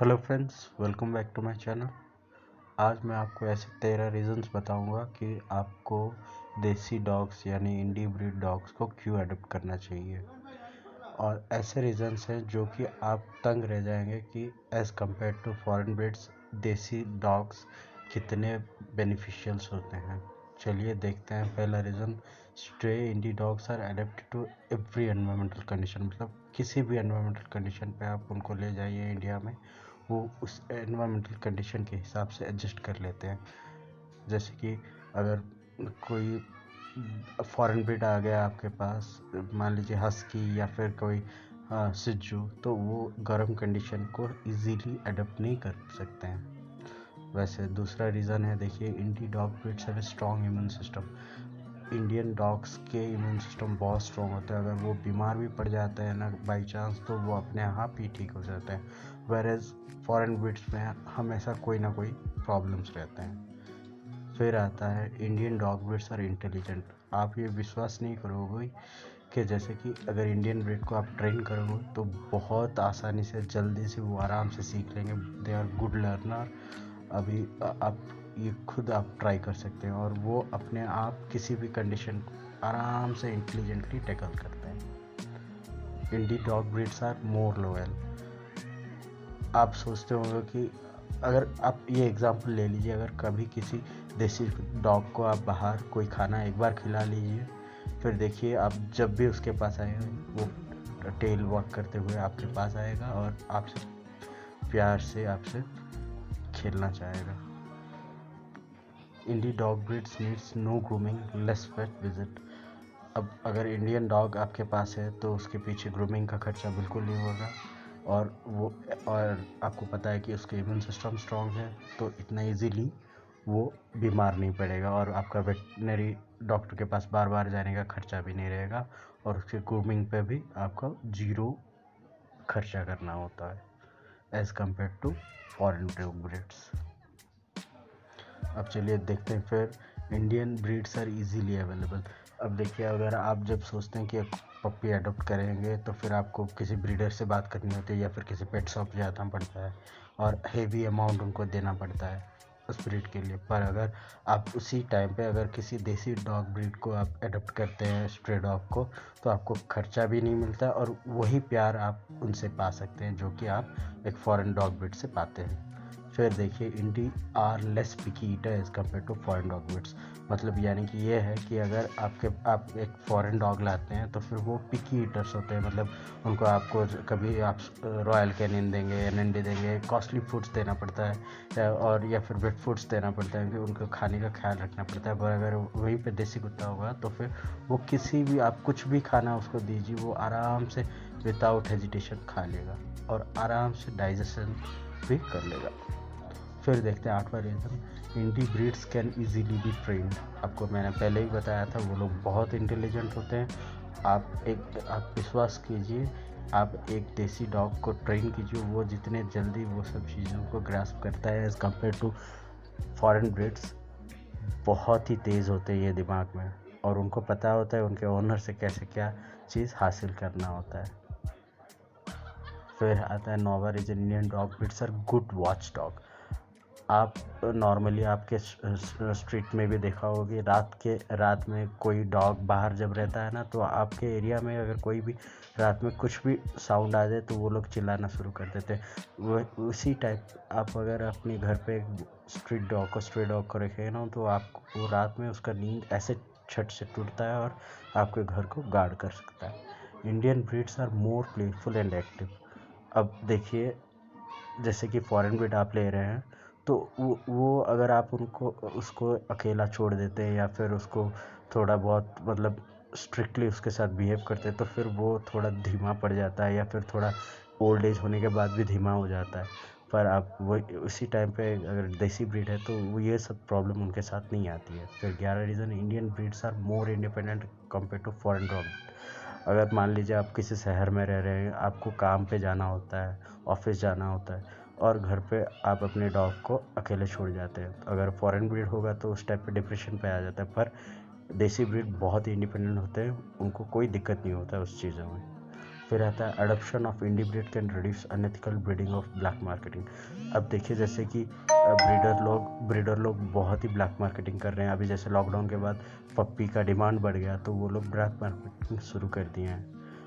Hello friends, welcome back to my channel. आज मैं आपको ऐसे 13 रीज़न्स बताऊंगा कि आपको देसी डॉग्स यानी इंडी ब्रीड डॉग्स को क्यों अडॉप्ट करना चाहिए। और ऐसे रीज़न्स हैं जो कि आप तंग रह जाएंगे कि as compare to foreign breeds देसी डॉग्स कितने बेनिफिशियल्स होते हैं। चलिए देखते हैं। पहला reason, stray indie dogs are adapted to every environmental condition. मतलब किसी भी एनवायरमेंटल कंडीशन पे आप उनको ले जाइए इंडिया में, वो उस एनवायरमेंटल कंडीशन के हिसाब से एडजस्ट कर लेते हैं। जैसे कि अगर कोई फॉरेन ब्रीड आ गया आपके पास, मान लीजिए हस्की या फिर कोई सिज्जू, तो वो गर्म कंडीशन को इजीली अडॉप्ट नहीं कर सकते हैं। वैसे दूसरा रीज़न है, देखिए, indie dog breeds have a strong immune system. Indian dogs के इम्यून सिस्टम बहुत स्ट्रॉन्ग होता है। अगर वो बीमार भी पड़ जाते हैं ना बाई चांस, तो वो अपने आप ही ठीक हो जाते हैं। वेरेज फॉरेन ब्रीड्स में हमेशा कोई ना कोई प्रॉब्लम्स रहते हैं। फिर आता है, Indian dog breeds are intelligent. आप ये विश्वास नहीं करोगे कि जैसे कि अगर इंडियन ब्रीड को आप ट्रेन करोगे तो बहुत आसानी से, जल्दी से वो आराम से सीख लेंगे। They are good learner. अभी आप ये खुद आप ट्राई कर सकते हैं, और वो अपने आप किसी भी कंडीशन को आराम से इंटेलिजेंटली टैकल करते हैं। Indie dog breeds are more loyal. आप सोचते होंगे कि अगर आप ये एग्जांपल ले लीजिए, अगर कभी किसी देसी डॉग को आप बाहर कोई खाना एक बार खिला लीजिए, फिर देखिए आप जब भी उसके पास आएगा, वो टेल वॉक करते हुए आपके पास आएगा और आपसे प्यार से आपसे खेलना चाहेगा। Indie dog breeds needs no grooming, less pet visit. अब अगर इंडियन डॉग आपके पास है तो उसके पीछे ग्रूमिंग का खर्चा बिल्कुल नहीं होगा, और आपको पता है कि उसके इम्यून सिस्टम स्ट्रॉन्ग है, तो इतना इजीली वो बीमार नहीं पड़ेगा, और आपका वेटनरी डॉक्टर के पास बार बार जाने का खर्चा भी नहीं रहेगा, और उसके ग्रूमिंग पे भी आपका ज़ीरो खर्चा करना होता है as compare to foreign breeds. अब चलिए देखते हैं फिर, Indian breeds are easily available. अब देखिए, अगर आप जब सोचते हैं कि एक पप्पी अडॉप्ट करेंगे तो फिर आपको किसी ब्रीडर से बात करनी होती है या फिर किसी पेट शॉप जाना पड़ता है, और हेवी अमाउंट उनको देना पड़ता है उस ब्रीड के लिए। पर अगर आप उसी टाइम पे अगर किसी देसी डॉग ब्रीड को आप अडॉप्ट करते हैं, स्ट्रे डॉग को, तो आपको खर्चा भी नहीं मिलता, और वही प्यार आप उनसे पा सकते हैं जो कि आप एक फॉरेन डॉग ब्रीड से पाते हैं। फिर देखिए, indie are less picky eater as compare to foreign dog breeds. मतलब यानी कि ये है कि अगर आप एक फॉरेन डॉग लाते हैं तो फिर वो पिकी ईटर्स होते हैं। मतलब उनको आपको कभी आप रॉयल कैनिन देंगे, एनएनडी देंगे, कॉस्टली फूड्स देना पड़ता है, और या फिर वेट फूड्स देना पड़ता है, क्योंकि उनको खाने का ख्याल रखना पड़ता है। पर अगर वहीं पे देसी कुत्ता होगा तो फिर वो किसी भी, आप कुछ भी खाना उसको दीजिए, वो आराम से विदाउट हेजिटेशन खा लेगा और आराम से डाइजेशन भी कर लेगा। फिर देखते हैं 8वां reason, indie breeds can easily be trained. आपको मैंने पहले ही बताया था, वो लोग बहुत इंटेलिजेंट होते हैं। आप विश्वास कीजिए, आप एक देसी डॉग को ट्रेन कीजिए, वो जितने जल्दी वो सब चीज़ों को ग्रास्प करता है as compare to foreign breeds. बहुत ही तेज़ होते हैं ये दिमाग में, और उनको पता होता है उनके ओनर से कैसे क्या चीज़ हासिल करना होता है। फिर आता है 9वां reason, Indian dog breeds are good watch dog. आप नॉर्मली आपके स्ट्रीट में भी देखा होगी, रात में कोई डॉग बाहर जब रहता है ना, तो आपके एरिया में अगर कोई भी रात में कुछ भी साउंड आ जाए तो वो लोग चिल्लाना शुरू कर देते हैं। वो उसी टाइप आप अगर अपने घर पे एक स्ट्री डॉग को रखेंगे ना, तो आपको वो रात में उसका नींद ऐसे छट से टूटता है और आपके घर को गार्ड कर सकता है। Indian breeds are more playful and active. अब देखिए, जैसे कि फॉरेन ब्रीड आप ले रहे हैं, तो वो अगर आप उसको अकेला छोड़ देते हैं या फिर उसको थोड़ा बहुत, मतलब स्ट्रिक्टली उसके साथ बिहेव करते हैं, तो फिर वो थोड़ा धीमा पड़ जाता है, या फिर थोड़ा ओल्ड एज होने के बाद भी धीमा हो जाता है। पर आप वो उसी टाइम पे अगर देसी ब्रीड है तो वो ये सब प्रॉब्लम उनके साथ नहीं आती है। फिर 11 reason, Indian breeds are more independent compare to foreign dog. अगर मान लीजिए आप किसी शहर में रह रहे हैं, आपको काम पे जाना होता है, ऑफिस जाना होता है, और घर पे आप अपने डॉग को अकेले छोड़ जाते हैं। अगर फॉरेन ब्रीड होगा तो उस टाइप पे डिप्रेशन पे आ जाता है, पर देसी ब्रीड बहुत ही इंडिपेंडेंट होते हैं, उनको कोई दिक्कत नहीं होता है उस चीज़ों में। फिर आता है adoption of indie breed can reduce unethical breeding of black marketing. अब देखिए जैसे कि ब्रीडर लोग बहुत ही ब्लैक मार्केटिंग कर रहे हैं। अभी जैसे लॉकडाउन के बाद पप्पी का डिमांड बढ़ गया तो वो लोग ब्लैक मार्केटिंग शुरू कर दिए हैं।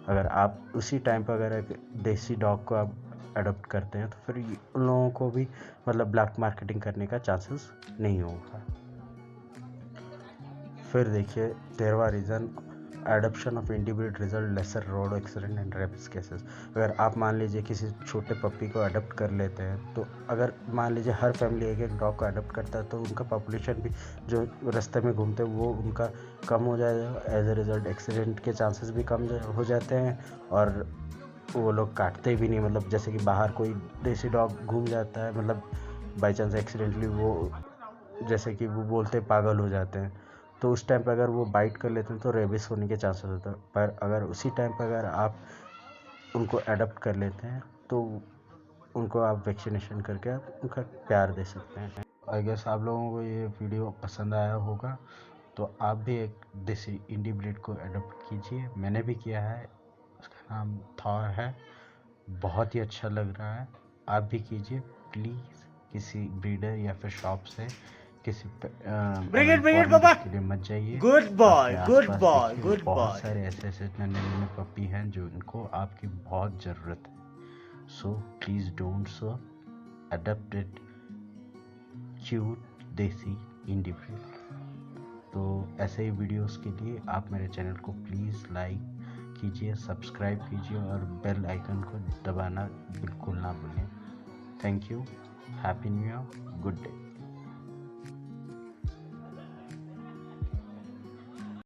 अगर आप उसी टाइम पर अगर एक देसी डॉग को आप अडॉप्ट करते हैं तो फिर उन लोगों को भी मतलब ब्लैक मार्केटिंग करने का चांसेस नहीं होगा। फिर देखिए 13वां reason, adoption of indie breed result lesser road accident and rapes cases. अगर आप मान लीजिए किसी छोटे पप्पी को अडॉप्ट कर लेते हैं तो अगर मान लीजिए हर फैमिली एक एक डॉग को अडॉप्ट करता है तो उनका पॉपुलेशन भी जो रास्ते में घूमते हैं वो उनका कम हो जाएगा। एज ए रिज़ल्ट एक्सीडेंट के चांसेस भी कम हो जाते हैं और वो लोग काटते भी नहीं। मतलब जैसे कि बाहर कोई देसी डॉग घूम जाता है, मतलब बाई चांस एक्सीडेंटली वो जैसे कि वो बोलते पागल हो जाते हैं तो उस टाइम पर अगर वो बाइट कर लेते हैं तो रेबिस होने के चांसेस होते हैं। पर अगर उसी टाइम पर अगर आप उनको अडॉप्ट कर लेते हैं तो उनको आप वैक्सीनेशन करके आप उनका प्यार दे सकते हैं। आई गेस आप लोगों को ये वीडियो पसंद आया होगा तो आप भी एक देसी इंडी ब्रीड को अडॉप्ट कीजिए। मैंने भी किया है, उसका नाम थॉर है, बहुत ही अच्छा लग रहा है। आप भी कीजिए प्लीज़। किसी ब्रीडर या फिर शॉप से किसी ब्रिगेड पापा, के लिए मत जाइए। गुड बॉय अपने गुड आसपास बॉय देखिए, गुड बहुत बॉय। सारे ऐसे नन्हे पपी हैं जो इनको आपकी बहुत ज़रूरत है। So please don't so adopted cute देसी इंडी ब्रीड। तो ऐसे ही वीडियोस के लिए आप मेरे चैनल को प्लीज़ लाइक कीजिए, सब्सक्राइब कीजिए और बेल आइकन को दबाना बिल्कुल ना भूलें। Thank you, happy new year, good day.